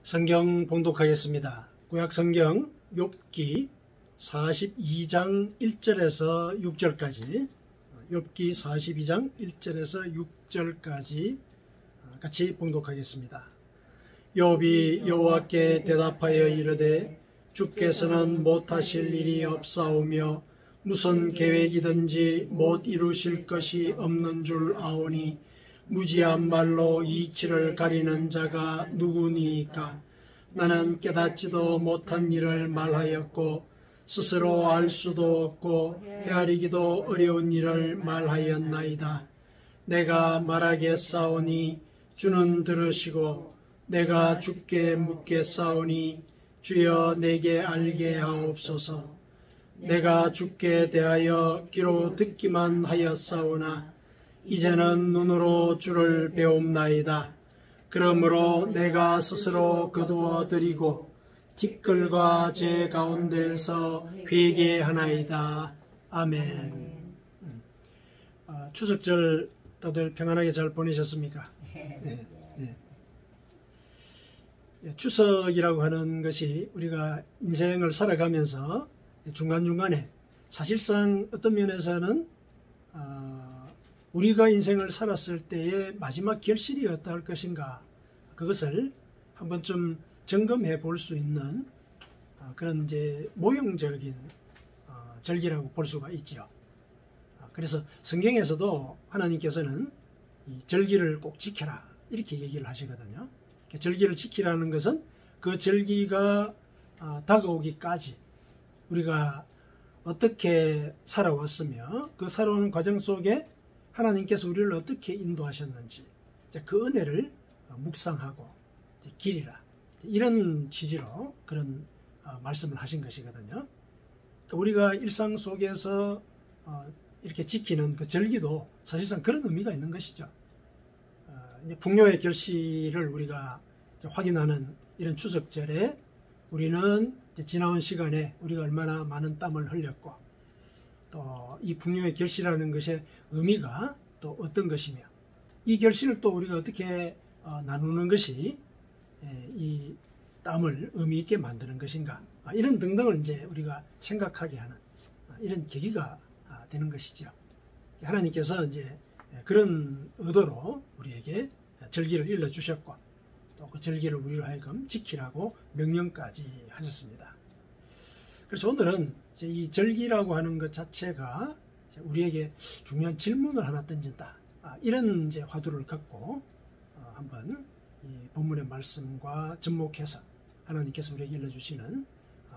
성경 봉독하겠습니다. 구약성경 욥기 42장 1절에서 6절까지 욥기 42장 1절에서 6절까지 같이 봉독하겠습니다. 욥이 여호와께 대답하여 이르되 주께서는 못하실 일이 없사오며 무슨 계획이든지 못 이루실 것이 없는 줄 아오니 무지한 말로 이치를 가리는 자가 누구니이까? 나는 깨닫지도 못한 일을 말하였고 스스로 알 수도 없고 헤아리기도 어려운 일을 말하였나이다. 내가 말하겠사오니 주는 들으시고 내가 주께 묻겠사오니 주여 내게 알게 하옵소서. 내가 주께 대하여 귀로 듣기만 하였사오나 이제는 눈으로 주를 배움나이다. 그러므로 내가 스스로 거두어 드리고 티끌과 제 가운데서 회개하나이다. 아멘. 추석절 다들 평안하게 잘 보내셨습니까? 네, 네. 추석이라고 하는 것이 우리가 인생을 살아가면서 중간중간에 사실상 어떤 면에서는 우리가 인생을 살았을 때의 마지막 결실이 어떠할 것인가, 그것을 한 번쯤 점검해 볼 수 있는 그런 이제 모형적인 절기라고 볼 수가 있죠. 그래서 성경에서도 하나님께서는 이 절기를 꼭 지켜라 이렇게 얘기를 하시거든요. 절기를 지키라는 것은 그 절기가 다가오기까지 우리가 어떻게 살아왔으며 그 살아오는 과정 속에 하나님께서 우리를 어떻게 인도하셨는지 그 은혜를 묵상하고 기리라, 이런 취지로 그런 말씀을 하신 것이거든요. 우리가 일상 속에서 이렇게 지키는 그 절기도 사실상 그런 의미가 있는 것이죠. 풍요의 결실을 우리가 확인하는 이런 추석절에 우리는 지나온 시간에 우리가 얼마나 많은 땀을 흘렸고 또 이 풍요의 결실이라는 것의 의미가 또 어떤 것이며 이 결실을 또 우리가 어떻게 나누는 것이 이 땀을 의미 있게 만드는 것인가, 이런 등등을 이제 우리가 생각하게 하는 이런 계기가 되는 것이죠. 하나님께서 이제 그런 의도로 우리에게 절기를 일러 주셨고 또 그 절기를 우리로 하여금 지키라고 명령까지 하셨습니다. 그래서 오늘은 이제 이 절기라고 하는 것 자체가 우리에게 중요한 질문을 하나 던진다, 이런 이제 화두를 갖고 한번 이 본문의 말씀과 접목해서 하나님께서 우리에게 일러주시는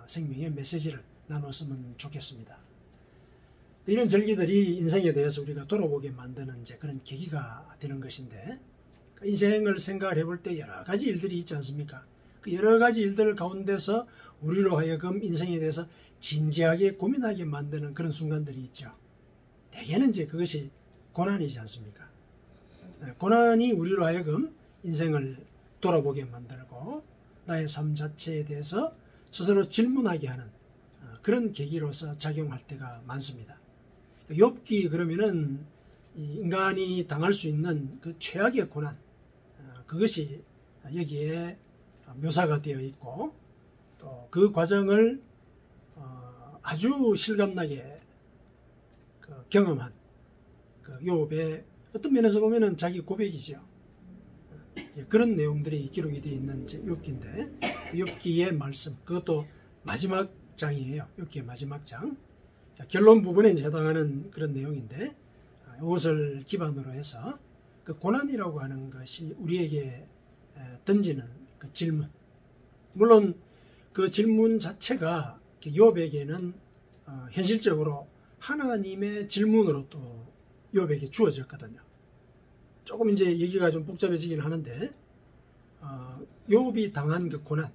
생명의 메시지를 나눴으면 좋겠습니다. 이런 절기들이 인생에 대해서 우리가 돌아보게 만드는 이제 그런 계기가 되는 것인데, 인생을 생각을 해볼 때 여러 가지 일들이 있지 않습니까? 그 여러 가지 일들 가운데서 우리로 하여금 인생에 대해서 진지하게 고민하게 만드는 그런 순간들이 있죠. 대개는 이제 그것이 고난이지 않습니까? 고난이 우리로 하여금 인생을 돌아보게 만들고 나의 삶 자체에 대해서 스스로 질문하게 하는 그런 계기로서 작용할 때가 많습니다. 욥기 그러면은 인간이 당할 수 있는 그 최악의 고난, 그것이 여기에 묘사가 되어 있고 또 그 과정을 아주 실감나게 경험한 욥의 어떤 면에서 보면은 자기 고백이죠. 그런 내용들이 기록이 되어 있는 욥기인데, 욥기의 말씀, 그것도 마지막 장이에요. 욥기의 마지막 장. 결론 부분에 해당하는 그런 내용인데, 이것을 기반으로 해서 그 고난이라고 하는 것이 우리에게 던지는 그 질문, 물론 그 질문 자체가 욥에게는 현실적으로 하나님의 질문으로 또 욥에게 주어졌거든요. 조금 이제 얘기가 좀 복잡해지긴 하는데, 욥이 당한 그 고난,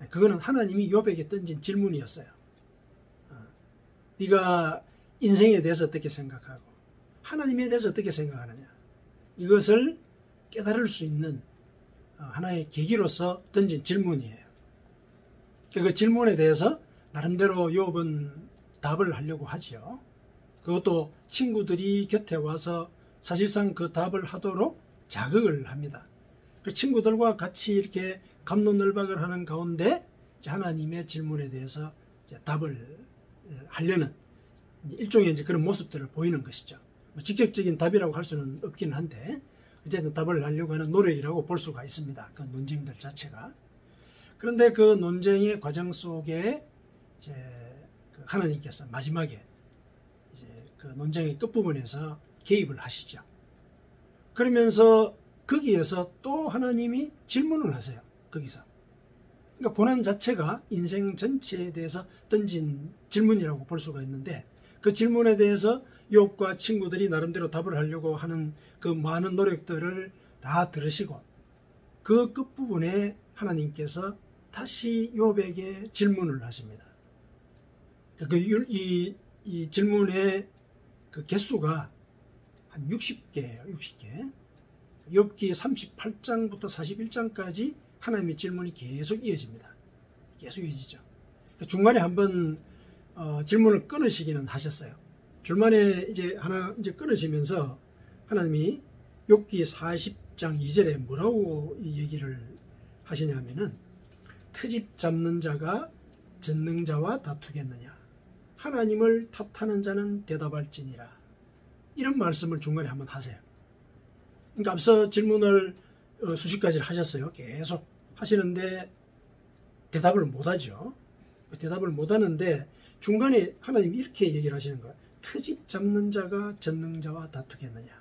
그거는 하나님이 욥에게 던진 질문이었어요. 네가 인생에 대해서 어떻게 생각하고 하나님에 대해서 어떻게 생각하느냐, 이것을 깨달을 수 있는 하나의 계기로서 던진 질문이에요. 그 질문에 대해서 나름대로 욥은 답을 하려고 하지요. 그것도 친구들이 곁에 와서 사실상 그 답을 하도록 자극을 합니다. 그 친구들과 같이 이렇게 갑론을박을 하는 가운데 하나님의 질문에 대해서 답을 하려는 일종의 이제 그런 모습들을 보이는 것이죠. 직접적인 답이라고 할 수는 없기는 한데 어쨌든 답을 하려고 하는 노력이라고 볼 수가 있습니다. 그 논쟁들 자체가. 그런데 그 논쟁의 과정 속에 이제 하나님께서 마지막에 이제 그 논쟁의 끝부분에서 개입을 하시죠. 그러면서 거기에서 또 하나님이 질문을 하세요. 거기서. 그러니까 고난 자체가 인생 전체에 대해서 던진 질문이라고 볼 수가 있는데 그 질문에 대해서 욥과 친구들이 나름대로 답을 하려고 하는 그 많은 노력들을 다 들으시고 그 끝부분에 하나님께서 다시 욥에게 질문을 하십니다. 이 질문의 그 개수가 한 60개예요. 60개. 욥기 38장부터 41장까지 하나님의 질문이 계속 이어집니다. 계속 이어지죠. 중간에 한번 질문을 끊으시기는 하셨어요. 중간에 이제 끊으시면서 하나님이 욥기 40장 2절에 뭐라고 이 얘기를 하시냐면은 트집 잡는 자가 전능자와 다투겠느냐 하나님을 탓하는 자는 대답할지니라 이런 말씀을 중간에 한번 하세요. 그러니까 앞서 질문을 수십 가지를 하셨어요. 계속 하시는데 대답을 못하죠. 대답을 못하는데 중간에 하나님이 이렇게 얘기를 하시는 거예요. 트집 잡는 자가 전능자와 다투겠느냐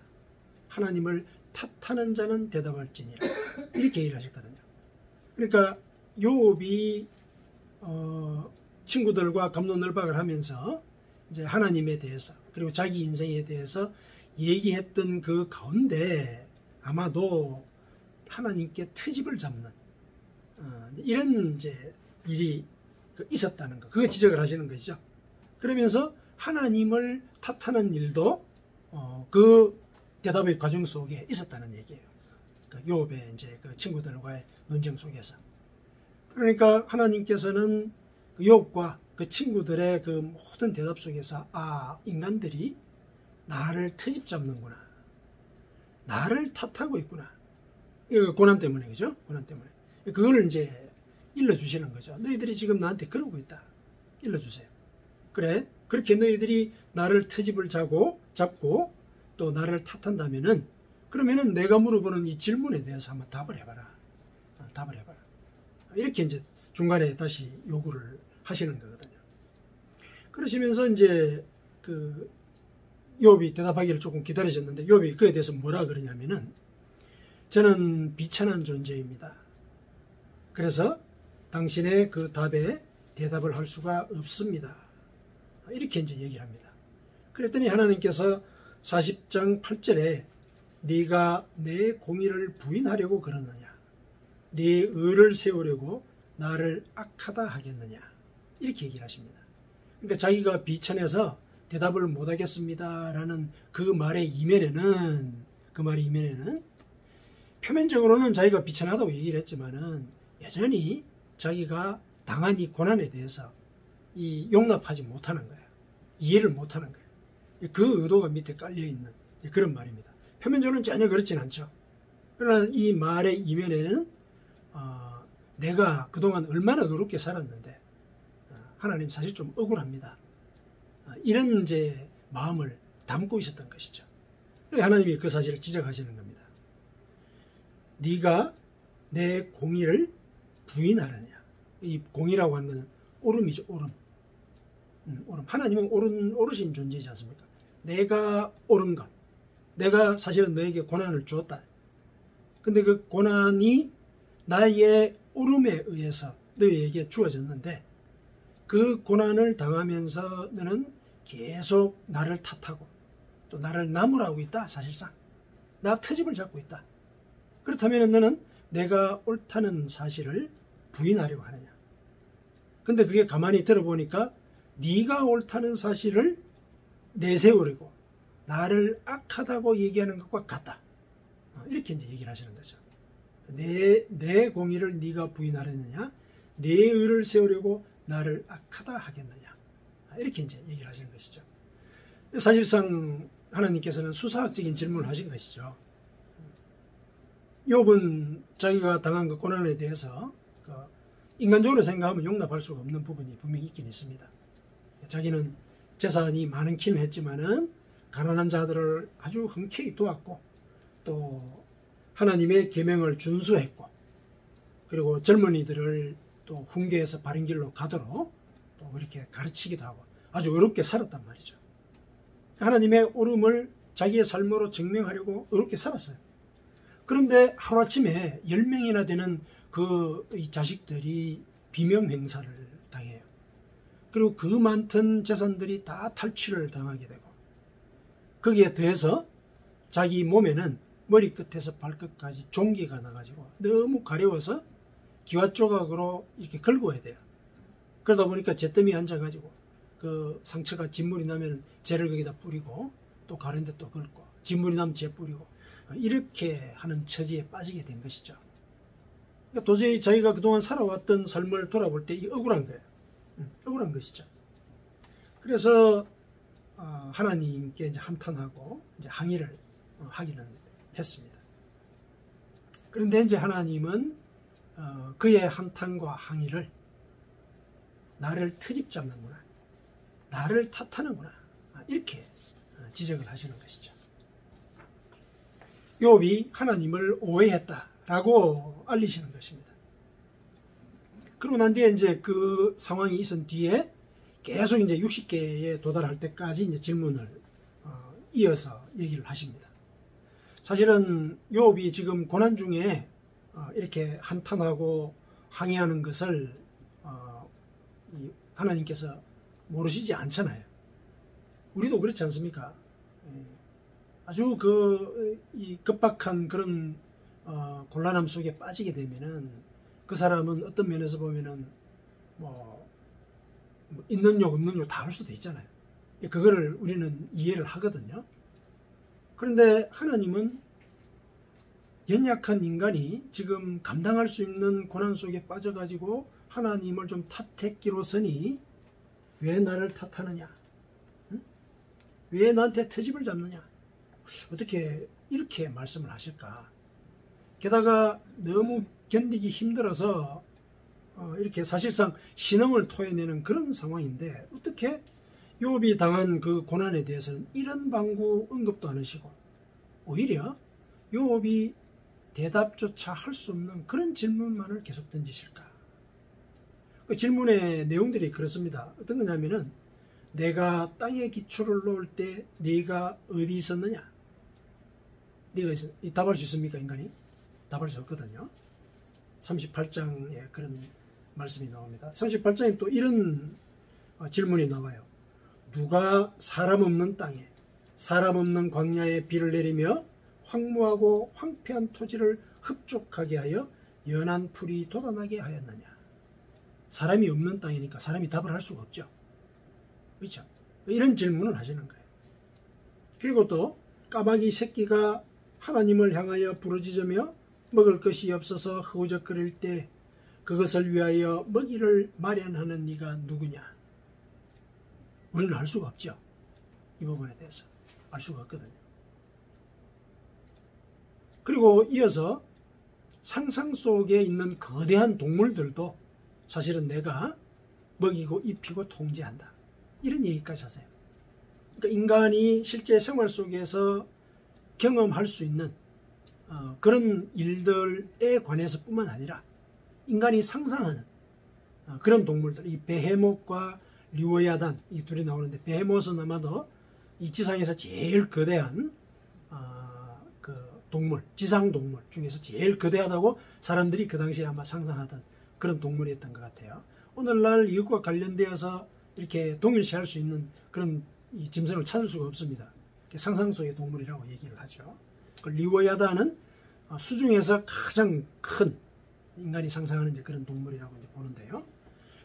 하나님을 탓하는 자는 대답할지니라 이렇게 얘기를 하셨거든요. 그러니까 욥이 친구들과 갑론을박을 하면서 이제 하나님에 대해서 그리고 자기 인생에 대해서 얘기했던 그 가운데 아마도 하나님께 트집을 잡는 이런 이제 일이 있었다는 거, 그거 지적을 하시는 것이죠. 그러면서 하나님을 탓하는 일도 그 대답의 과정 속에 있었다는 얘기예요. 그 욥의 이제 그 친구들과의 논쟁 속에서. 그러니까 하나님께서는 욥과 그 친구들의 그 모든 대답 속에서 인간들이 나를 트집 잡는구나. 나를 탓하고 있구나. 이거 고난 때문에, 그죠? 고난 때문에. 그걸 이제 일러주시는 거죠. 너희들이 지금 나한테 그러고 있다. 일러주세요. 그래, 그렇게 너희들이 나를 트집을 잡고 또 나를 탓한다면은 그러면은 내가 물어보는 이 질문에 대해서 한번 답을 해봐라. 답을 해봐라. 이렇게 이제 중간에 다시 요구를 하시는 거거든요. 그러시면서 이제 그 욥이 대답하기를 조금 기다리셨는데 욥이 그에 대해서 뭐라 그러냐면은 저는 비천한 존재입니다. 그래서 당신의 그 답에 대답을 할 수가 없습니다. 이렇게 이제 얘기를 합니다. 그랬더니 하나님께서 40장 8절에 네가 내 공의를 부인하려고 그러느냐 네 의를 세우려고 나를 악하다 하겠느냐 이렇게 얘기를 하십니다. 그러니까 자기가 비천해서 대답을 못하겠습니다 라는 그 말의 이면에는 표면적으로는 자기가 비천하다고 얘기를 했지만은 여전히 자기가 당한 이 고난에 대해서 용납하지 못하는 거예요. 이해를 못하는 거예요. 그 의도가 밑에 깔려있는 그런 말입니다. 표면적으로는 전혀 그렇진 않죠. 그러나 이 말의 이면에는 내가 그동안 얼마나 어렵게 살았는데 하나님 사실 좀 억울합니다. 이런 이제 마음을 담고 있었던 것이죠. 하나님이 그 사실을 지적하시는 겁니다. 네가 내 공의를 부인하느냐. 이 공의라고 하는 것은 옳음이죠. 옳음. 하나님은 옳으신 존재이지 않습니까? 내가 옳은 것. 내가 사실은 너에게 고난을 주었다. 근데 그 고난이 나의 옳음에 의해서 너에게 주어졌는데 그 고난을 당하면서 너는 계속 나를 탓하고 또 나를 나무라고 있다. 사실상 나 트집을 잡고 있다. 그렇다면 너는 내가 옳다는 사실을 부인하려고 하느냐. 근데 그게 가만히 들어보니까 네가 옳다는 사실을 내세우려고 나를 악하다고 얘기하는 것과 같다. 이렇게 이제 얘기를 하시는 거죠. 내 공의를 네가 부인하려느냐, 내 의를 세우려고 나를 악하다 하겠느냐. 이렇게 이제 얘기를 하시는 것이죠. 사실상 하나님께서는 수사학적인 질문을 하신 것이죠. 욥은 자기가 당한 그 고난에 대해서 인간적으로 생각하면 용납할 수가 없는 부분이 분명히 있긴 있습니다. 자기는 재산이 많긴 했지만은 가난한 자들을 아주 흔쾌히 도왔고, 또 하나님의 계명을 준수했고, 그리고 젊은이들을 또 훈계해서 바른 길로 가도록 또 이렇게 가르치기도 하고 아주 어렵게 살았단 말이죠. 하나님의 옳음을 자기의 삶으로 증명하려고 어렵게 살았어요. 그런데 하루아침에 10명이나 되는 이 자식들이 비명행사를 당해요. 그리고 그 많던 재산들이 다 탈취를 당하게 되고, 거기에 더해서 자기 몸에는 머리끝에서 발끝까지 종기가 나가지고 너무 가려워서 기와 조각으로 이렇게 긁어야 돼요. 그러다 보니까 잿더미에 앉아가지고 그 상처가 진물이 나면 잿을 거기다 뿌리고, 또 가는데 또 긁고, 진물이 나면 잿 뿌리고, 이렇게 하는 처지에 빠지게 된 것이죠. 그러니까 도저히 자기가 그동안 살아왔던 삶을 돌아볼 때 억울한 거예요. 억울한 것이죠. 그래서 하나님께 이제 한탄하고 이제 항의를 하기는 했습니다. 그런데 이제 하나님은 그의 한탄과 항의를 나를 트집 잡는구나, 나를 탓하는구나, 이렇게 지적을 하시는 것이죠. 욥이 하나님을 오해했다라고 알리시는 것입니다. 그러고 난 뒤에 이제 그 상황이 있은 뒤에 계속 이제 60개에 도달할 때까지 이제 질문을 이어서 얘기를 하십니다. 사실은 욥이 지금 고난 중에 이렇게 한탄하고 항의하는 것을 하나님께서 모르시지 않잖아요. 우리도 그렇지 않습니까? 아주 이 급박한 그런 곤란함 속에 빠지게 되면은 그 사람은 어떤 면에서 보면은 있는 욕 없는 욕 다 할 수도 있잖아요. 그거를 우리는 이해를 하거든요. 그런데 하나님은 연약한 인간이 지금 감당할 수 있는 고난 속에 빠져가지고 하나님을 좀 탓했기로서니 왜 나를 탓하느냐? 응? 왜 나한테 트집을 잡느냐? 어떻게 이렇게 말씀을 하실까? 게다가 너무 견디기 힘들어서 이렇게 사실상 신음을 토해내는 그런 상황인데 어떻게 욥이 당한 그 고난에 대해서는 이런 방구 언급도 안 하시고 오히려 욥이 대답조차 할 수 없는 그런 질문만을 계속 던지실까? 그 질문의 내용들이 그렇습니다. 어떤 거냐면은 내가 땅에 기초를 놓을 때 네가 어디 있었느냐? 네가 답할 수 있습니까, 인간이? 답할 수 없거든요. 38장에 그런 말씀이 나옵니다. 38장에 또 이런 질문이 나와요. 누가 사람 없는 땅에, 사람 없는 광야에 비를 내리며 황무하고 황폐한 토지를 흡족하게 하여 연한 풀이 돋아나게 하였느냐? 사람이 없는 땅이니까 사람이 답을 할 수가 없죠. 그렇죠? 이런 질문을 하시는 거예요. 그리고 또 까마귀 새끼가 하나님을 향하여 부르짖으며 먹을 것이 없어서 허우적거릴 때 그것을 위하여 먹이를 마련하는 네가 누구냐? 우리는 알 수가 없죠. 이 부분에 대해서 알 수가 없거든요. 그리고 이어서 상상 속에 있는 거대한 동물들도 사실은 내가 먹이고 입히고 통제한다. 이런 얘기까지 하세요. 그러니까 인간이 실제 생활 속에서 경험할 수 있는 그런 일들에 관해서 뿐만 아니라 인간이 상상하는 그런 동물들, 이 베헤못과 리오야단, 이 둘이 나오는데 베헤못은 아마도 이 지상에서 제일 거대한 그 동물, 지상 동물 중에서 제일 거대하다고 사람들이 그 당시에 아마 상상하던 그런 동물이었던 것 같아요. 오늘날 이것과 관련되어서 이렇게 동일시할 수 있는 그런 이 짐승을 찾을 수가 없습니다. 상상 속의 동물이라고 얘기를 하죠. 그 리오야단은 수중에서 가장 큰 인간이 상상하는 이제 그런 동물이라고 이제 보는데요.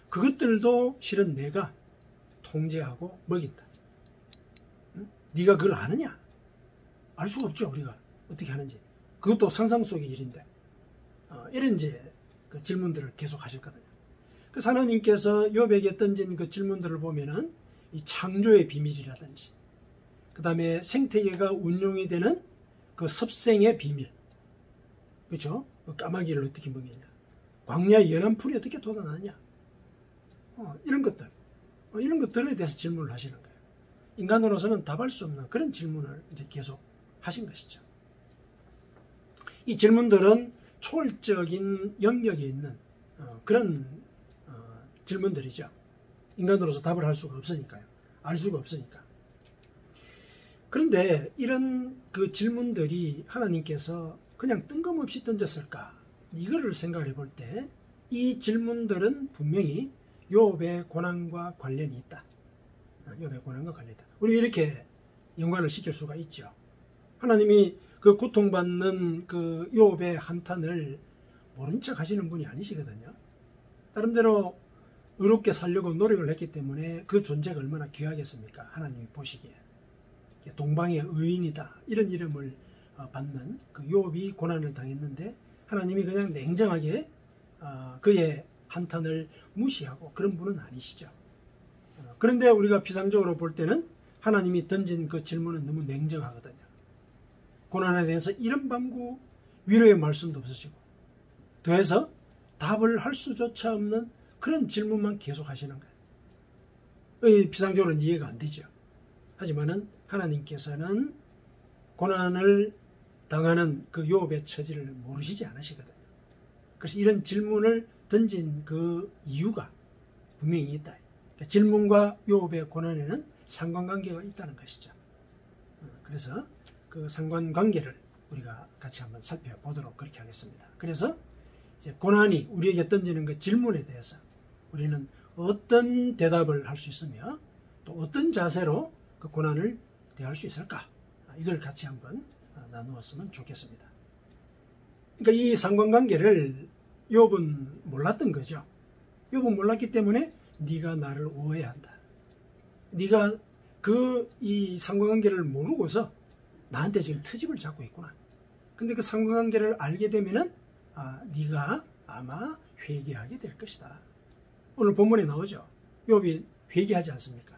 그것들도 실은 내가 통제하고 먹인다. 응? 네가 그걸 아느냐? 알 수가 없죠, 우리가 어떻게 하는지. 그것도 상상 속의 일인데 이런 이제 그 질문들을 계속 하셨거든요. 그래서 하나님께서 욥에게 던진 그 질문들을 보면은 이 창조의 비밀이라든지, 그 다음에 생태계가 운용이 되는 그 습생의 비밀, 그렇죠? 까마귀를 어떻게 먹이냐? 광야의 연한 풀이 어떻게 돋아나냐? 이런 것들, 이런 것들에 대해서 질문을 하시는 거예요. 인간으로서는 답할 수 없는 그런 질문을 이제 계속 하신 것이죠. 이 질문들은 초월적인 영역에 있는 그런 질문들이죠. 인간으로서 답을 할 수가 없으니까요. 알 수가 없으니까. 그런데 이런 그 질문들이 하나님께서 그냥 뜬금없이 던졌을까? 이거를 생각해 볼 때 이 질문들은 분명히 욥의 고난과 관련이 있다. 욥의 고난과 관련이 있다. 우리 이렇게 연관을 시킬 수가 있죠. 하나님이 그 고통받는 그 욥의 한탄을 모른 척 하시는 분이 아니시거든요. 나름대로 의롭게 살려고 노력을 했기 때문에 그 존재가 얼마나 귀하겠습니까? 하나님이 보시기에. 동방의 의인이다. 이런 이름을 받는 그 욥이 고난을 당했는데 하나님이 그냥 냉정하게 그의 한탄을 무시하고 그런 분은 아니시죠. 그런데 우리가 비상적으로 볼 때는 하나님이 던진 그 질문은 너무 냉정하거든요. 고난에 대해서 이런 방구 위로의 말씀도 없으시고 더해서 답을 할 수조차 없는 그런 질문만 계속 하시는 거예요. 비상적으로는 이해가 안 되죠. 하지만은 하나님께서는 고난을 당하는 그 욥의 처지를 모르시지 않으시거든요. 그래서 이런 질문을 던진 그 이유가 분명히 있다. 그러니까 질문과 욥의 고난에는 상관관계가 있다는 것이죠. 그래서 그 상관관계를 우리가 같이 한번 살펴보도록 그렇게 하겠습니다. 그래서 이제 고난이 우리에게 던지는 그 질문에 대해서 우리는 어떤 대답을 할 수 있으며 또 어떤 자세로 그 고난을 대할 수 있을까? 이걸 같이 한번 나누었으면 좋겠습니다. 그러니까 이 상관관계를 욥은 몰랐던 거죠. 욥은 몰랐기 때문에 네가 나를 오해한다. 네가 이 상관관계를 모르고서 나한테 지금 트집을 잡고 있구나. 근데 그 상관관계를 알게 되면은 네가 아마 회개하게 될 것이다. 오늘 본문에 나오죠. 욥이 회개하지 않습니까?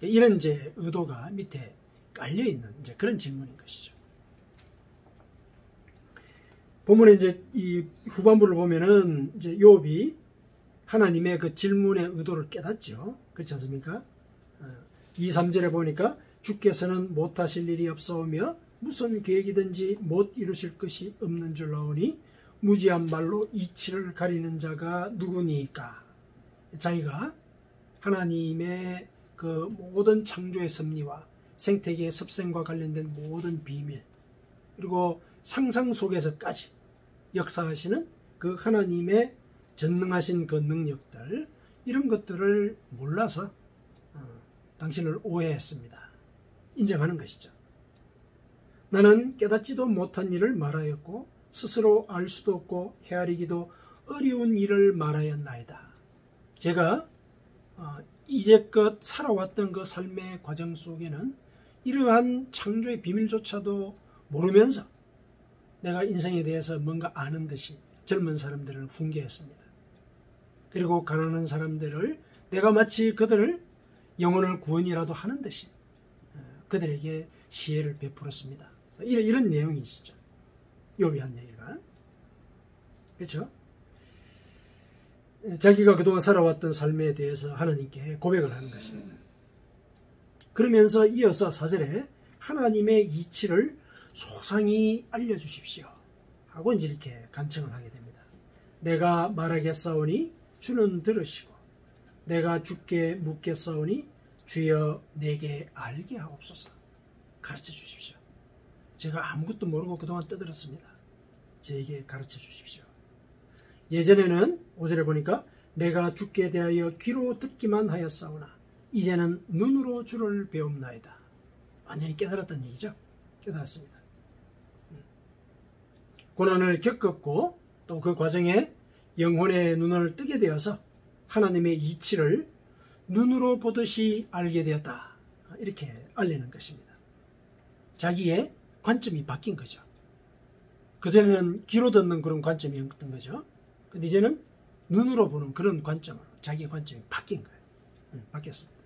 이런 이제 의도가 밑에 깔려 있는 이제 그런 질문인 것이죠. 본문에 이제 이 후반부를 보면은 이제 욥이 하나님의 그 질문의 의도를 깨닫죠. 그렇지 않습니까? 2, 3절에 보니까 주께서는 못하실 일이 없사오며 무슨 계획이든지 못 이루실 것이 없는 줄 아오니 무지한 말로 이치를 가리는 자가 누구니까? 자기가 하나님의 그 모든 창조의 섭리와 생태계의 습생과 관련된 모든 비밀 그리고 상상 속에서까지 역사하시는 그 하나님의 전능하신 그 능력들 이런 것들을 몰라서 당신을 오해했습니다. 인정하는 것이죠. 나는 깨닫지도 못한 일을 말하였고 스스로 알 수도 없고 헤아리기도 어려운 일을 말하였나이다. 제가 이제껏 살아왔던 그 삶의 과정 속에는 이러한 창조의 비밀조차도 모르면서 내가 인생에 대해서 뭔가 아는 듯이 젊은 사람들을 훈계했습니다. 그리고 가난한 사람들을 내가 마치 그들을 영혼을 구원이라도 하는 듯이 그들에게 시혜를 베풀었습니다. 이런 내용이 있죠. 욥이 한 얘기가. 그렇죠? 자기가 그동안 살아왔던 삶에 대해서 하나님께 고백을 하는 것입니다. 그러면서 이어서 4절에 하나님의 이치를 소상히 알려주십시오 하고 이제 이렇게 간청을 하게 됩니다. 내가 말하겠사오니 주는 들으시고 내가 주께 묻겠사오니 주여 내게 알게 하옵소서. 가르쳐 주십시오. 제가 아무것도 모르고 그동안 떠들었습니다. 저에게 가르쳐 주십시오. 예전에는 5절에 보니까 내가 주께 대하여 귀로 듣기만 하였사오나 이제는 눈으로 주를 배웁나이다. 완전히 깨달았다는 얘기죠. 깨달았습니다. 고난을 겪었고 또 그 과정에 영혼의 눈을 뜨게 되어서 하나님의 이치를 눈으로 보듯이 알게 되었다. 이렇게 알리는 것입니다. 자기의 관점이 바뀐 거죠. 그전에는 귀로 듣는 그런 관점이었던 거죠. 근데 이제는 눈으로 보는 그런 관점으로 자기의 관점이 바뀐 거예요. 바뀌었습니다.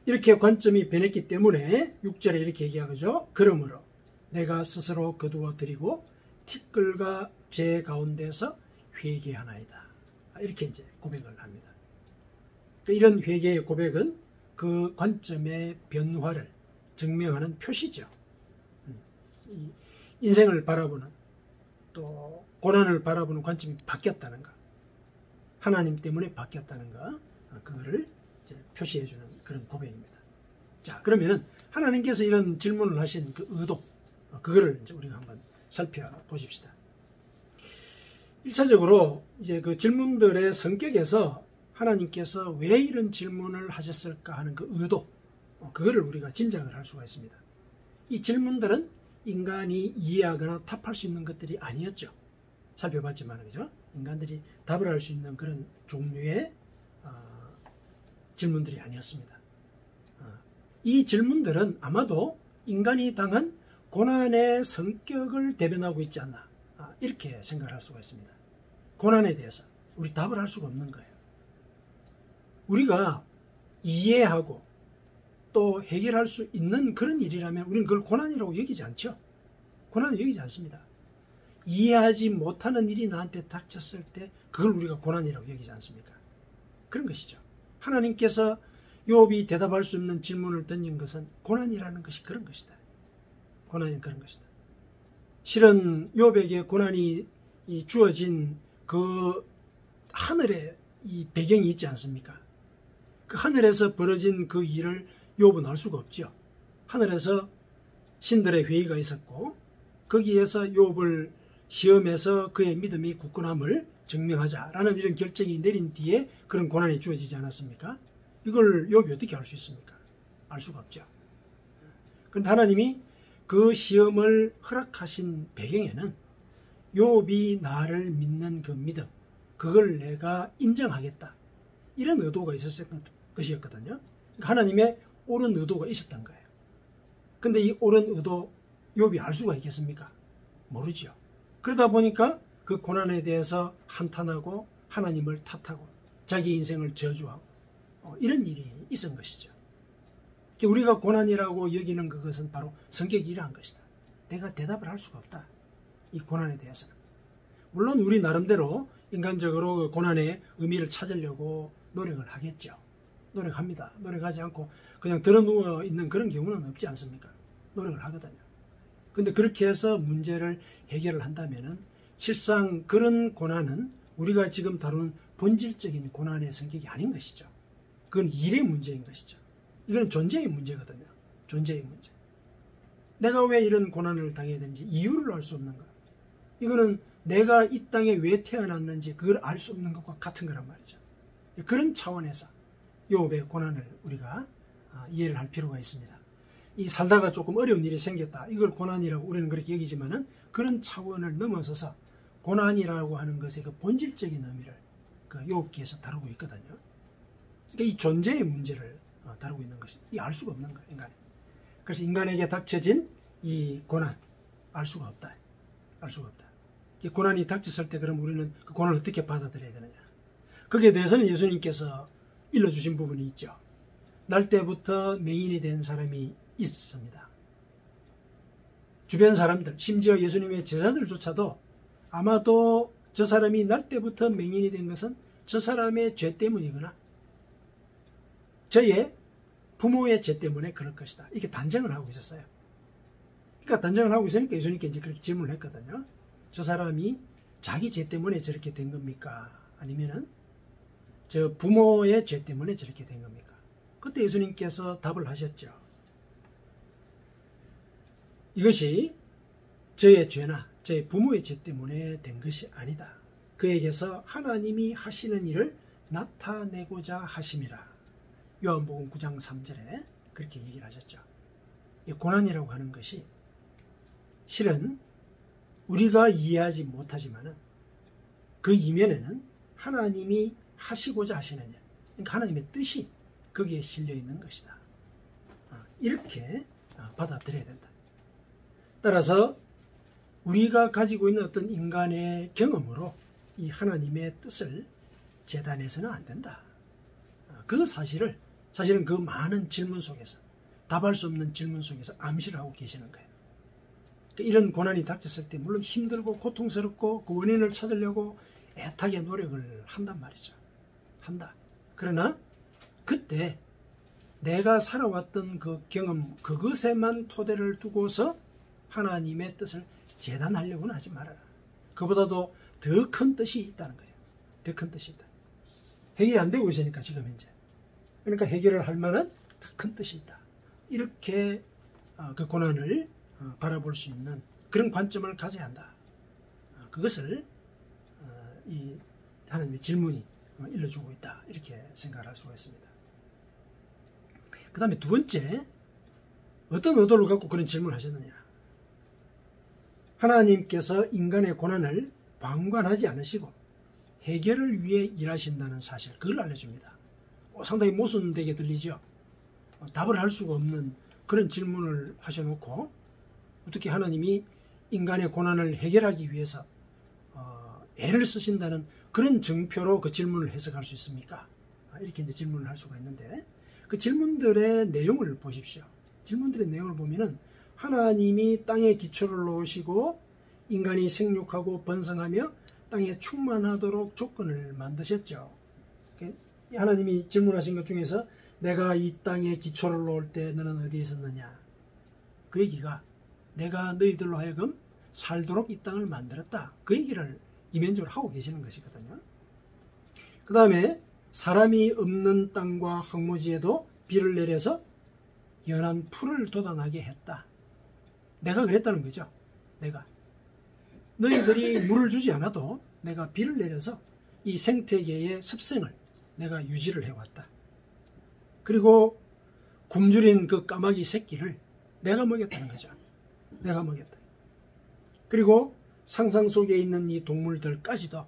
이렇게 관점이 변했기 때문에 6절에 이렇게 얘기하죠. 그러므로 내가 스스로 거두어 드리고 티끌과 죄 가운데서 회개하나이다. 이렇게 이제 고백을 합니다. 이런 회개의 고백은 그 관점의 변화를 증명하는 표시죠. 인생을 바라보는, 또 고난을 바라보는 관점이 바뀌었다는 것, 하나님 때문에 바뀌었다는 것, 그거를 이제 표시해주는 그런 고백입니다. 자, 그러면은 하나님께서 이런 질문을 하신 그 의도, 그거를 이제 우리가 한번 살펴보십시다. 1차적으로 이제 그 질문들의 성격에서 하나님께서 왜 이런 질문을 하셨을까 하는 그 의도, 그거를 우리가 짐작을 할 수가 있습니다. 이 질문들은 인간이 이해하거나 답할 수 있는 것들이 아니었죠. 살펴봤지만, 그죠? 인간들이 답을 할 수 있는 그런 종류의 질문들이 아니었습니다. 이 질문들은 아마도 인간이 당한 고난의 성격을 대변하고 있지 않나, 이렇게 생각을 할 수가 있습니다. 고난에 대해서 우리 답을 할 수가 없는 거예요. 우리가 이해하고 또 해결할 수 있는 그런 일이라면 우리는 그걸 고난이라고 여기지 않죠. 고난을 여기지 않습니다. 이해하지 못하는 일이 나한테 닥쳤을 때 그걸 우리가 고난이라고 여기지 않습니까? 그런 것이죠. 하나님께서 욥이 대답할 수 없는 질문을 던진 것은 고난이라는 것이 그런 것이다. 고난이 그런 것이다. 실은 욥에게 고난이 주어진 그 하늘의 이 배경이 있지 않습니까? 그 하늘에서 벌어진 그 일을 욥은 알 수가 없죠. 하늘에서 신들의 회의가 있었고 거기에서 욥을 시험해서 그의 믿음이 굳건함을 증명하자라는 이런 결정이 내린 뒤에 그런 고난이 주어지지 않았습니까? 이걸 욥이 어떻게 알 수 있습니까? 알 수가 없죠. 그런데 하나님이 그 시험을 허락하신 배경에는 욥이 나를 믿는 그 믿음, 그걸 내가 인정하겠다, 이런 의도가 있었을 것이었거든요. 하나님의 옳은 의도가 있었던 거예요. 근데 이 옳은 의도 욥이 알 수가 있겠습니까? 모르지요. 그러다 보니까 그 고난에 대해서 한탄하고 하나님을 탓하고 자기 인생을 저주하고 이런 일이 있은 것이죠. 우리가 고난이라고 여기는 그것은 바로 성격이 이러한 것이다. 내가 대답을 할 수가 없다. 이 고난에 대해서는. 물론 우리 나름대로 인간적으로 그 고난의 의미를 찾으려고 노력을 하겠죠. 노력합니다. 노력하지 않고 그냥 드러누워 있는 그런 경우는 없지 않습니까? 노력을 하거든요. 근데 그렇게 해서 문제를 해결을 한다면은 실상 그런 고난은 우리가 지금 다루는 본질적인 고난의 성격이 아닌 것이죠. 그건 일의 문제인 것이죠. 이건 존재의 문제거든요. 존재의 문제. 내가 왜 이런 고난을 당해야 되는지 이유를 알 수 없는 것. 이거는 내가 이 땅에 왜 태어났는지 그걸 알 수 없는 것과 같은 거란 말이죠. 그런 차원에서 욥의 고난을 우리가 이해를 할 필요가 있습니다. 이 살다가 조금 어려운 일이 생겼다, 이걸 고난이라고 우리는 그렇게 여기지만은 그런 차원을 넘어서서 고난이라고 하는 것의 그 본질적인 의미를 그 욥기에서 다루고 있거든요. 그러니까 이 존재의 문제를 다루고 있는 것이 알 수가 없는 거예요, 인간이. 그래서 인간에게 닥쳐진 이 고난, 알 수가 없다. 알 수가 없다. 이 고난이 닥쳤을 때 그럼 우리는 그 고난을 어떻게 받아들여야 되느냐. 거기에 대해서는 예수님께서 일러주신 부분이 있죠. 날 때부터 맹인이 된 사람이 있었습니다. 주변 사람들, 심지어 예수님의 제자들조차도 아마도 저 사람이 날 때부터 맹인이 된 것은 저 사람의 죄 때문이거나 저의 부모의 죄 때문에 그럴 것이다, 이렇게 단정을 하고 있었어요. 그러니까 단정을 하고 있으니까 예수님께 이제 그렇게 질문을 했거든요. 저 사람이 자기 죄 때문에 저렇게 된 겁니까? 아니면은 저 부모의 죄 때문에 저렇게 된 겁니까? 그때 예수님께서 답을 하셨죠. 이것이 저의 죄나 저의 부모의 죄 때문에 된 것이 아니다. 그에게서 하나님이 하시는 일을 나타내고자 하심이라. 요한복음 9장 3절에 그렇게 얘기를 하셨죠. 이 고난이라고 하는 것이 실은 우리가 이해하지 못하지만은 그 이면에는 하나님이 하시고자 하시는 일, 그러니까 하나님의 뜻이 거기에 실려 있는 것이다. 이렇게 받아들여야 된다. 따라서 우리가 가지고 있는 어떤 인간의 경험으로 이 하나님의 뜻을 재단해서는 안 된다. 그 사실은 그 많은 질문 속에서, 답할 수 없는 질문 속에서 암시를 하고 계시는 거예요. 그러니까 이런 고난이 닥쳤을 때 물론 힘들고 고통스럽고 그 원인을 찾으려고 애타게 노력을 한단 말이죠. 한다. 그러나 그때 내가 살아왔던 그 경험, 그것에만 토대를 두고서 하나님의 뜻을 재단하려고는 하지 말아라. 그보다도 더 큰 뜻이 있다는 거예요. 더 큰 뜻이 있다. 해결이 안 되고 있으니까 지금 현재. 그러니까 해결을 할 만한 더 큰 뜻이 있다. 이렇게 그 고난을 바라볼 수 있는 그런 관점을 가져야 한다. 그것을 이 하나님의 질문이 일러주고 있다. 이렇게 생각을 할 수가 있습니다. 그 다음에 두 번째, 어떤 의도를 갖고 그런 질문을 하셨느냐. 하나님께서 인간의 고난을 방관하지 않으시고 해결을 위해 일하신다는 사실, 그걸 알려줍니다. 상당히 모순되게 들리죠. 답을 할 수가 없는 그런 질문을 하셔놓고 어떻게 하나님이 인간의 고난을 해결하기 위해서 애를 쓰신다는 그런 증표로 그 질문을 해석할 수 있습니까? 이렇게 이제 질문을 할 수가 있는데, 그 질문들의 내용을 보십시오. 질문들의 내용을 보면은 하나님이 땅에 기초를 놓으시고 인간이 생육하고 번성하며 땅에 충만하도록 조건을 만드셨죠. 하나님이 질문하신 것 중에서 내가 이 땅에 기초를 놓을 때 너는 어디에 있었느냐? 그 얘기가 내가 너희들로 하여금 살도록 이 땅을 만들었다. 그 얘기를 이면적으로 하고 계시는 것이거든요. 그 다음에 사람이 없는 땅과 황무지에도 비를 내려서 연한 풀을 돋아나게 했다. 내가 그랬다는 거죠. 내가. 너희들이 물을 주지 않아도 내가 비를 내려서 이 생태계의 습생을 내가 유지를 해왔다. 그리고 굶주린 그 까마귀 새끼를 내가 먹였다는 거죠. 내가 먹였다. 그리고 상상 속에 있는 이 동물들까지도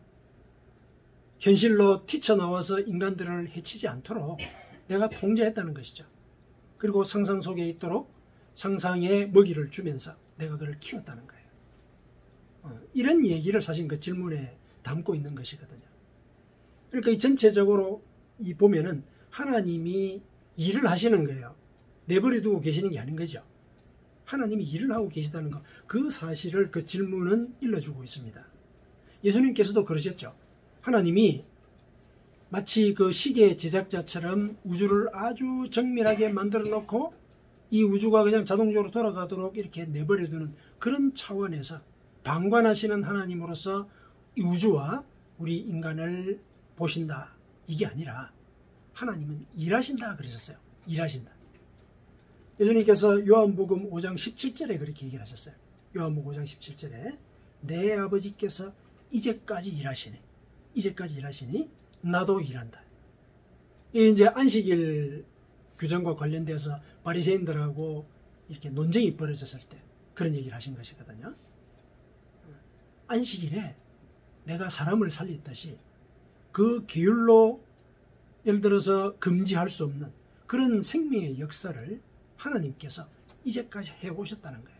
현실로 튀쳐나와서 인간들을 해치지 않도록 내가 통제했다는 것이죠. 그리고 상상 속에 있도록 상상의 먹이를 주면서 내가 그를 키웠다는 거예요. 이런 얘기를 사실 그 질문에 담고 있는 것이거든요. 그러니까 이 전체적으로 이 보면은 하나님이 일을 하시는 거예요. 내버려 두고 계시는 게 아닌 거죠. 하나님이 일을 하고 계시다는 것, 그 사실을 그 질문은 일러주고 있습니다. 예수님께서도 그러셨죠. 하나님이 마치 그 시계 제작자처럼 우주를 아주 정밀하게 만들어 놓고 이 우주가 그냥 자동적으로 돌아가도록 이렇게 내버려 두는 그런 차원에서 방관하시는 하나님으로서 이 우주와 우리 인간을 보신다. 이게 아니라 하나님은 일하신다 그러셨어요. 일하신다. 예수님께서 요한복음 5장 17절에 그렇게 얘기를 하셨어요. 요한복음 5장 17절에 내 아버지께서 이제까지 일하시니 나도 일한다. 이게 이제 안식일 규정과 관련돼서 바리새인들하고 이렇게 논쟁이 벌어졌을 때 그런 얘기를 하신 것이거든요. 안식일에 내가 사람을 살렸듯이 그 기율로 예를 들어서 금지할 수 없는 그런 생명의 역사를 하나님께서 이제까지 해오셨다는 거예요.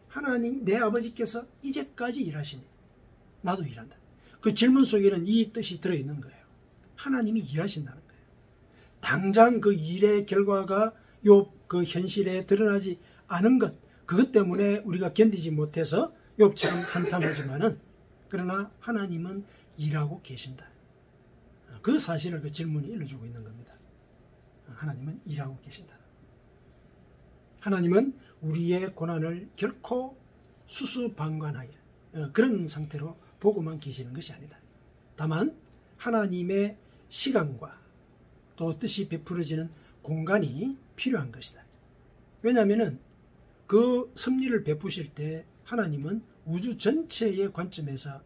하나님, 내 아버지께서 이제까지 일하시니 나도 일한다. 그 질문 속에는 이 뜻이 들어있는 거예요. 하나님이 일하신다는 거예요. 당장 그 일의 결과가 그 현실에 드러나지 않은 것, 그것 때문에 우리가 견디지 못해서 욥처럼 한탄하지만은 그러나 하나님은 일하고 계신다. 그 사실을 그 질문이 일러주고 있는 겁니다. 하나님은 일하고 계신다. 하나님은 우리의 고난을 결코 수수방관하게 그런 상태로 보고만 계시는 것이 아니다. 다만 하나님의 시간과 또 뜻이 베풀어지는 공간이 필요한 것이다. 왜냐하면 그 섭리를 베푸실 때 하나님은 우주 전체의 관점에서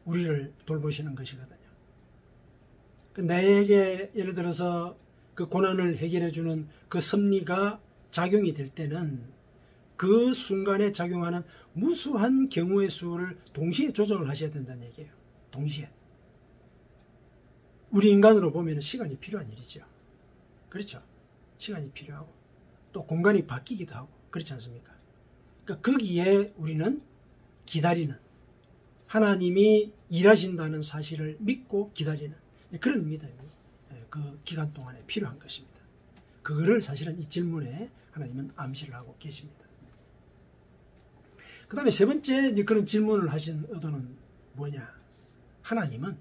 우리를 돌보시는 것이거든요. 나에게 예를 들어서 그 고난을 해결해 주는 그 섭리가 작용이 될 때는 그 순간에 작용하는 무수한 경우의 수를 동시에 조정을 하셔야 된다는 얘기예요. 동시에. 우리 인간으로 보면 시간이 필요한 일이죠. 그렇죠? 시간이 필요하고 또 공간이 바뀌기도 하고 그렇지 않습니까? 그러니까 거기에 우리는 기다리는, 하나님이 일하신다는 사실을 믿고 기다리는 그런 믿음이 그 기간 동안에 필요한 것입니다. 그거를 사실은 이 질문에 하나님은 암시를 하고 계십니다. 그 다음에 세 번째 이제 그런 질문을 하신 의도는 뭐냐? 하나님은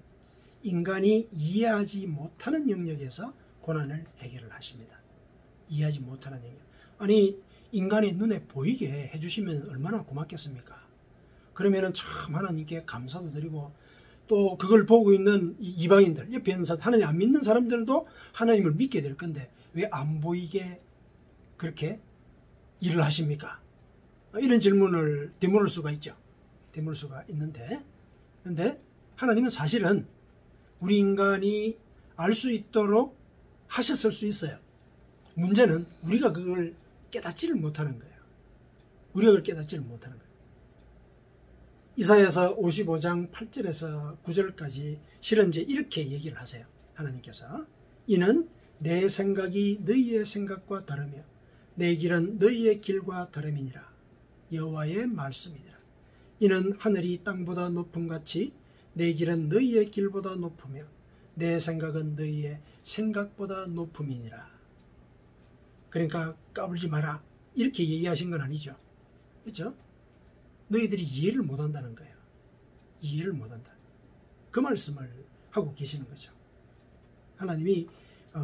인간이 이해하지 못하는 영역에서 고난을 해결을 하십니다. 이해하지 못하는 영역. 아니, 인간의 눈에 보이게 해주시면 얼마나 고맙겠습니까? 그러면은 참 하나님께 감사도 드리고, 또 그걸 보고 있는 이방인들, 옆에 있는 사람, 하나님 안 믿는 사람들도 하나님을 믿게 될 건데 왜 안 보이게 그렇게 일을 하십니까? 이런 질문을 되물을 수가 있죠. 되물을 수가 있는데, 그런데 하나님은 사실은 우리 인간이 알 수 있도록 하셨을 수 있어요. 문제는 우리가 그걸 깨닫지를 못하는 거예요. 우리가 그걸 깨닫지를 못하는 거예요. 이사야서 55장 8절에서 9절까지 실은 이제 이렇게 얘기를 하세요. 하나님께서 이는 내 생각이 너희의 생각과 다르며 내 길은 너희의 길과 다름이니라. 여호와의 말씀이니라. 이는 하늘이 땅보다 높음같이 내 길은 너희의 길보다 높으며 내 생각은 너희의 생각보다 높음이니라. 그러니까 까불지 마라 이렇게 얘기하신 건 아니죠. 그렇죠? 너희들이 이해를 못한다는 거예요. 이해를 못한다. 그 말씀을 하고 계시는 거죠. 하나님이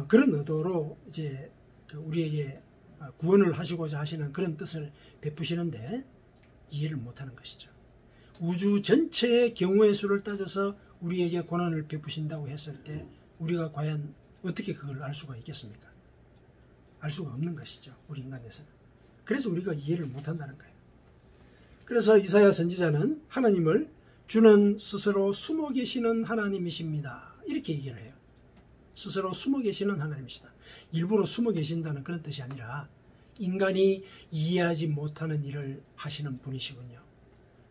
그런 의도로 이제 우리에게 구원을 하시고자 하시는 그런 뜻을 베푸시는데 이해를 못하는 것이죠. 우주 전체의 경우의 수를 따져서 우리에게 고난을 베푸신다고 했을 때 우리가 과연 어떻게 그걸 알 수가 있겠습니까? 알 수가 없는 것이죠. 우리 인간에서는. 그래서 우리가 이해를 못한다는 거예요. 그래서 이사야 선지자는 하나님을 주는 스스로 숨어 계시는 하나님이십니다. 이렇게 얘기를 해요. 스스로 숨어 계시는 하나님이시다. 일부러 숨어 계신다는 그런 뜻이 아니라 인간이 이해하지 못하는 일을 하시는 분이시군요.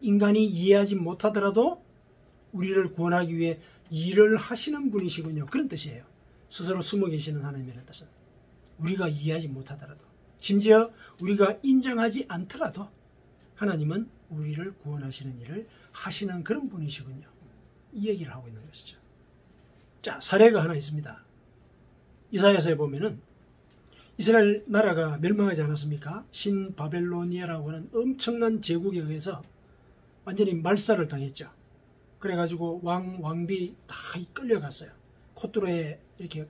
인간이 이해하지 못하더라도 우리를 구원하기 위해 일을 하시는 분이시군요. 그런 뜻이에요. 스스로 숨어 계시는 하나님이라는 뜻은. 우리가 이해하지 못하더라도, 심지어 우리가 인정하지 않더라도 하나님은 우리를 구원하시는 일을 하시는 그런 분이시군요. 이 얘기를 하고 있는 것이죠. 자, 사례가 하나 있습니다. 이사야서에 보면은 이스라엘 나라가 멸망하지 않았습니까? 신바벨로니아라고 하는 엄청난 제국에 의해서 완전히 말살을 당했죠. 그래가지고 왕비 다 끌려갔어요. 콧뚜루에 이렇게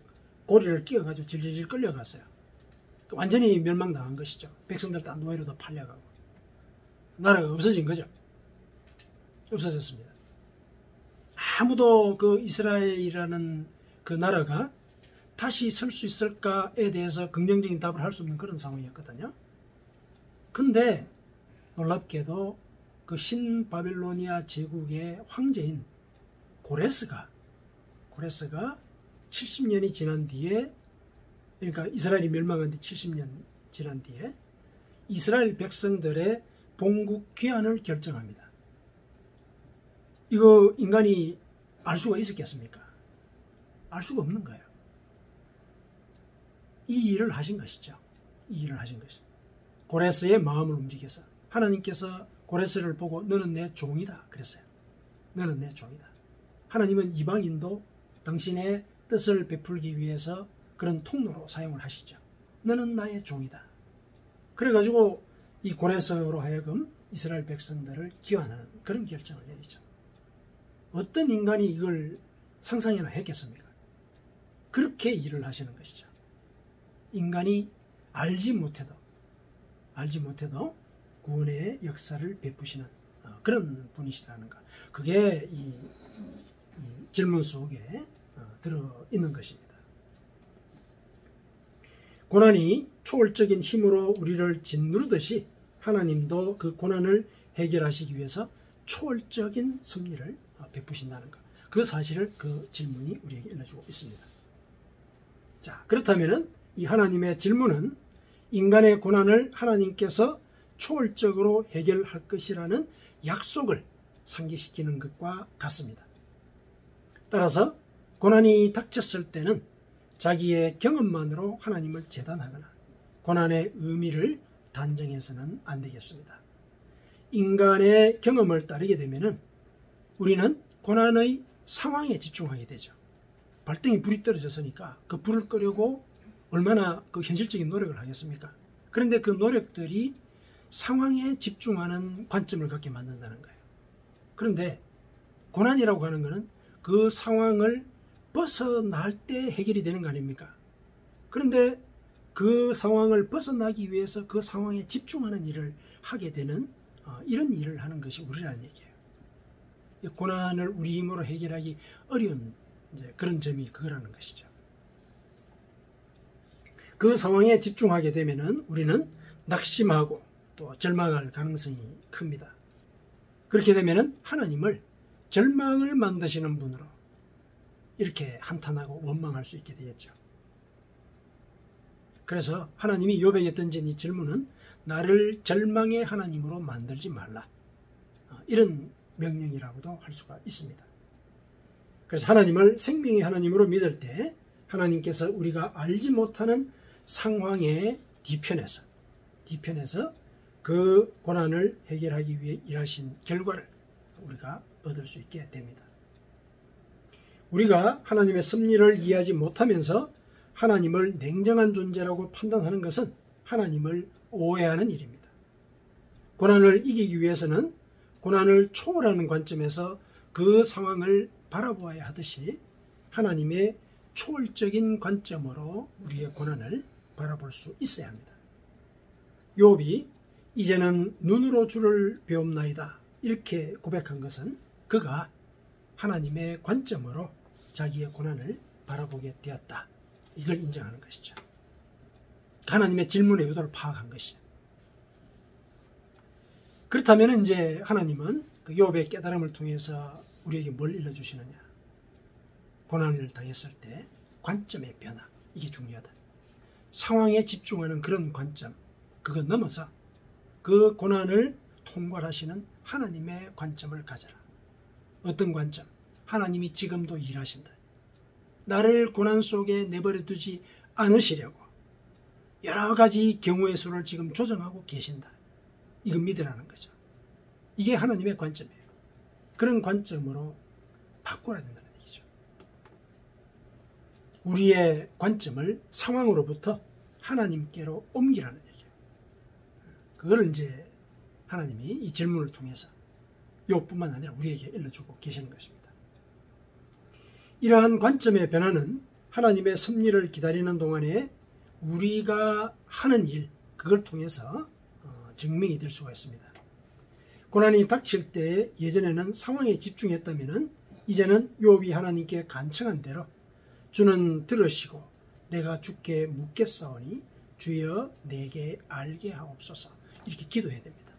고리를 끼워가지고 질질질 끌려갔어요. 완전히 멸망당한 것이죠. 백성들 다 노예로도 팔려가고. 나라가 없어진 거죠. 없어졌습니다. 아무도 그 이스라엘이라는 그 나라가 다시 설 수 있을까에 대해서 긍정적인 답을 할 수 없는 그런 상황이었거든요. 근데 놀랍게도 그 신바빌로니아 제국의 황제인 고레스가 70년이 지난 뒤에, 그러니까 이스라엘이 멸망한 뒤 70년 지난 뒤에 이스라엘 백성들의 본국 귀환을 결정합니다. 이거 인간이 알 수가 있었겠습니까? 알 수가 없는 거예요. 이 일을 하신 것이죠. 이 일을 하신 것이죠. 고레스의 마음을 움직여서 하나님께서 고레스를 보고 너는 내 종이다 그랬어요. 너는 내 종이다. 하나님은 이방인도 당신의 뜻을 베풀기 위해서 그런 통로로 사용을 하시죠. 너는 나의 종이다. 그래가지고 이 고레스로 하여금 이스라엘 백성들을 귀환하는 그런 결정을 내리죠. 어떤 인간이 이걸 상상이나 했겠습니까? 그렇게 일을 하시는 것이죠. 인간이 알지 못해도 구원의 역사를 베푸시는 그런 분이시라는 것. 그게 이 질문 속에 들어있는 것입니다. 고난이 초월적인 힘으로 우리를 짓누르듯이 하나님도 그 고난을 해결하시기 위해서 초월적인 섭리를 베푸신다는 것. 그 사실을 그 질문이 우리에게 일러주고 있습니다. 자, 그렇다면은 이 하나님의 질문은 인간의 고난을 하나님께서 초월적으로 해결할 것이라는 약속을 상기시키는 것과 같습니다. 따라서 고난이 닥쳤을 때는 자기의 경험만으로 하나님을 재단하거나 고난의 의미를 단정해서는 안 되겠습니다. 인간의 경험을 따르게 되면은 우리는 고난의 상황에 집중하게 되죠. 발등에 불이 떨어졌으니까 그 불을 끄려고 얼마나 그 현실적인 노력을 하겠습니까? 그런데 그 노력들이 상황에 집중하는 관점을 갖게 만든다는 거예요. 그런데 고난이라고 하는 것은 그 상황을 벗어날 때 해결이 되는 거 아닙니까? 그런데 그 상황을 벗어나기 위해서 그 상황에 집중하는 일을 하게 되는 이런 일을 하는 것이 우리라는 얘기예요. 고난을 우리 힘으로 해결하기 어려운 그런 점이 그거라는 것이죠. 그 상황에 집중하게 되면은 우리는 낙심하고 또 절망할 가능성이 큽니다. 그렇게 되면은 하나님을 절망을 만드시는 분으로 이렇게 한탄하고 원망할 수 있게 되겠죠. 그래서 하나님이 욥에게 던진 이 질문은 나를 절망의 하나님으로 만들지 말라, 이런 명령이라고도 할 수가 있습니다. 그래서 하나님을 생명의 하나님으로 믿을 때 하나님께서 우리가 알지 못하는 상황의 뒤편에서 그 고난을 해결하기 위해 일하신 결과를 우리가 얻을 수 있게 됩니다. 우리가 하나님의 섭리를 이해하지 못하면서 하나님을 냉정한 존재라고 판단하는 것은 하나님을 오해하는 일입니다. 고난을 이기기 위해서는 고난을 초월하는 관점에서 그 상황을 바라보아야 하듯이 하나님의 초월적인 관점으로 우리의 고난을 바라볼 수 있어야 합니다. 욥이 이제는 눈으로 주를 배움나이다 이렇게 고백한 것은 그가 하나님의 관점으로 자기의 고난을 바라보게 되었다, 이걸 인정하는 것이죠. 하나님의 질문의 의도를 파악한 것이죠. 그렇다면 이제 하나님은 그 욥의 깨달음을 통해서 우리에게 뭘 일러주시느냐? 고난을 당했을 때 관점의 변화, 이게 중요하다. 상황에 집중하는 그런 관점, 그거 넘어서 그 고난을 통괄하시는 하나님의 관점을 가져라. 어떤 관점? 하나님이 지금도 일하신다. 나를 고난 속에 내버려 두지 않으시려고 여러 가지 경우의 수를 지금 조정하고 계신다. 이거 믿으라는 거죠. 이게 하나님의 관점이에요. 그런 관점으로 바꿔야 된다는 얘기죠. 우리의 관점을 상황으로부터 하나님께로 옮기라는 얘기예요. 그걸 이제 하나님이 이 질문을 통해서 욥뿐만 아니라 우리에게 일러주고 계시는 것입니다. 이러한 관점의 변화는 하나님의 섭리를 기다리는 동안에 우리가 하는 일, 그걸 통해서 증명이 될 수가 있습니다. 고난이 닥칠 때 예전에는 상황에 집중했다면 이제는 욥이 하나님께 간청한 대로 주는 들으시고 내가 주께 묻겠사오니 주여 내게 알게 하옵소서, 이렇게 기도해야 됩니다.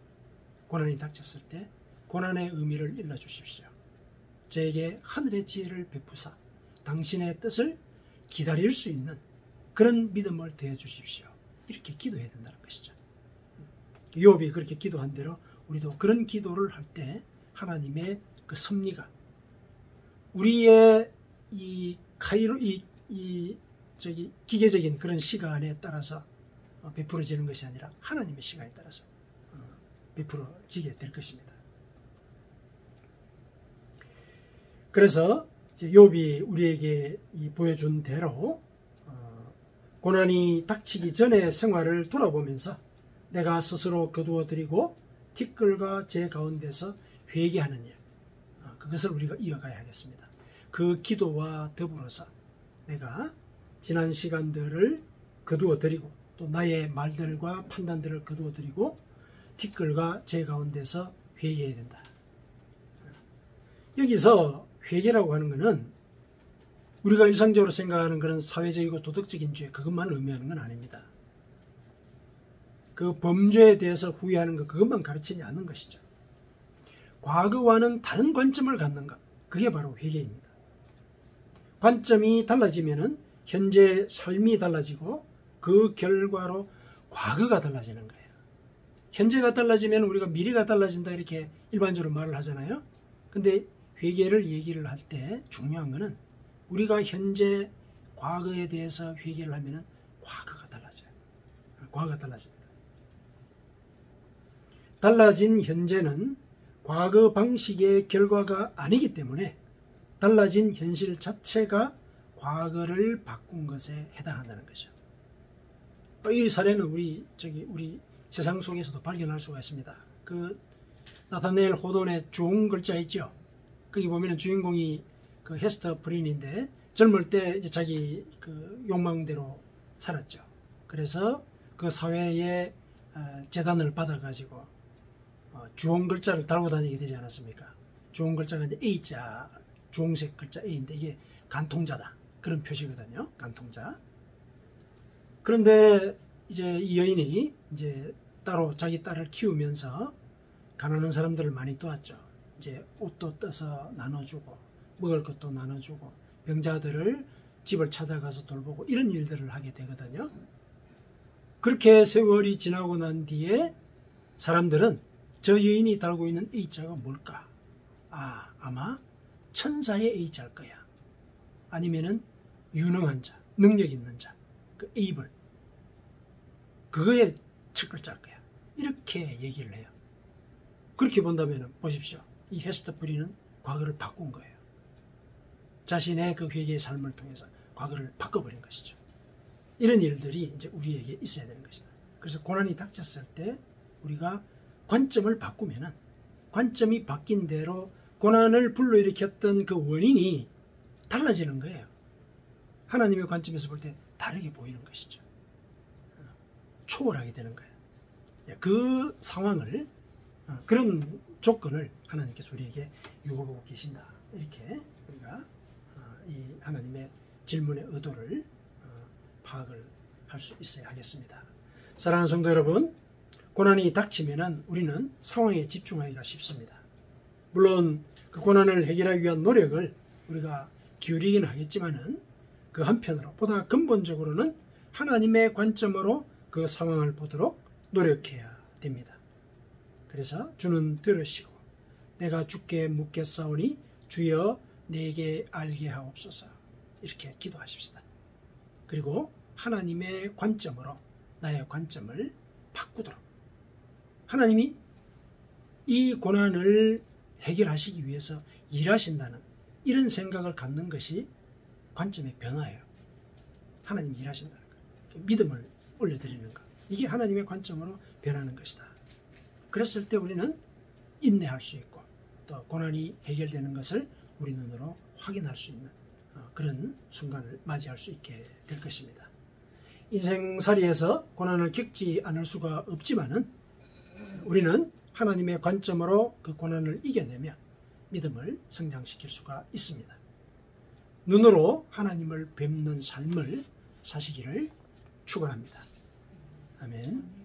고난이 닥쳤을 때 고난의 의미를 일러주십시오. 저에게 하늘의 지혜를 베푸사 당신의 뜻을 기다릴 수 있는 그런 믿음을 더해 주십시오. 이렇게 기도해야 된다는 것이죠. 욥이 그렇게 기도한 대로 우리도 그런 기도를 할 때 하나님의 그 섭리가 우리의 이 기계적인 그런 시간에 따라서 베풀어지는 것이 아니라 하나님의 시간에 따라서 베풀어지게 될 것입니다. 그래서 욥이 우리에게 보여준 대로 고난이 닥치기 전의 생활을 돌아보면서 내가 스스로 거두어드리고 티끌과 제 가운데서 회개하는 일, 그것을 우리가 이어가야 하겠습니다. 그 기도와 더불어서 내가 지난 시간들을 거두어드리고 또 나의 말들과 판단들을 거두어드리고 티끌과 제 가운데서 회개해야 된다. 여기서 회개라고 하는 것은 우리가 일상적으로 생각하는 그런 사회적이고 도덕적인 죄, 그것만 의미하는 건 아닙니다. 그 범죄에 대해서 후회하는 것, 그것만 가르치지 않는 것이죠. 과거와는 다른 관점을 갖는 것, 그게 바로 회개입니다. 관점이 달라지면은 현재 삶이 달라지고 그 결과로 과거가 달라지는 거예요. 현재가 달라지면 우리가 미래가 달라진다 이렇게 일반적으로 말을 하잖아요. 근데 회개를 얘기를 할 때 중요한 거는 우리가 현재 과거에 대해서 회개를 하면은 과거가 달라져요. 과거가 달라집니다. 달라진 현재는 과거 방식의 결과가 아니기 때문에 달라진 현실 자체가 과거를 바꾼 것에 해당한다는 거죠. 이 사례는 우리 세상 속에서도 발견할 수가 있습니다. 그 나타네일 호돈의 주홍 글자 있죠. 거기 보면은 주인공이 그 헤스터 프린인데 젊을 때 이제 자기 그 욕망대로 살았죠. 그래서 그 사회의 재단을 받아가지고 주홍 글자를 달고 다니게 되지 않았습니까? 주홍 글자가 이제 A자, 주홍색 글자 A인데 이게 간통자다. 그런 표시거든요. 간통자. 그런데 이제 이 여인이 이제 따로 자기 딸을 키우면서 가난한 사람들을 많이 도왔죠. 이제 옷도 떠서 나눠주고 먹을 것도 나눠주고 병자들을 집을 찾아가서 돌보고 이런 일들을 하게 되거든요. 그렇게 세월이 지나고 난 뒤에 사람들은 저 여인이 달고 있는 A자가 뭘까? 아마 천사의 A자일 거야. 아니면은 유능한 자, 능력 있는 자, 그 에이블. 그거의 첫 글자일 거야. 이렇게 얘기를 해요. 그렇게 본다면 보십시오. 이 헤스터 프린은 과거를 바꾼 거예요. 자신의 그 회개의 삶을 통해서 과거를 바꿔버린 것이죠. 이런 일들이 이제 우리에게 있어야 되는 것이다. 그래서 고난이 닥쳤을 때 우리가 관점을 바꾸면은 관점이 바뀐 대로 고난을 불러일으켰던 그 원인이 달라지는 거예요. 하나님의 관점에서 볼 때 다르게 보이는 것이죠. 초월하게 되는 거예요. 그 상황을 그런 조건을 하나님께서 우리에게 요구하고 계신다. 이렇게 우리가 이 하나님의 질문의 의도를 파악을 할 수 있어야 하겠습니다. 사랑하는 성도 여러분, 고난이 닥치면은 우리는 상황에 집중하기가 쉽습니다. 물론 그 고난을 해결하기 위한 노력을 우리가 기울이기는 하겠지만은 그 한편으로 보다 근본적으로는 하나님의 관점으로 그 상황을 보도록 노력해야 됩니다. 그래서 주는 들으시고 내가 주께 묻겠사오니 주여 내게 알게 하옵소서 이렇게 기도하십시다. 그리고 하나님의 관점으로 나의 관점을 바꾸도록 하나님이 이 고난을 해결하시기 위해서 일하신다는 이런 생각을 갖는 것이 관점의 변화예요. 하나님이 일하신다는 것. 믿음을 올려드리는 것. 이게 하나님의 관점으로 변하는 것이다. 그랬을 때 우리는 인내할 수 있고 또 고난이 해결되는 것을 우리 눈으로 확인할 수 있는 그런 순간을 맞이할 수 있게 될 것입니다. 인생살이에서 고난을 겪지 않을 수가 없지만은 우리는 하나님의 관점으로 그 고난을 이겨내며 믿음을 성장시킬 수가 있습니다. 눈으로 하나님을 뵙는 삶을 사시기를 축원합니다. 아멘.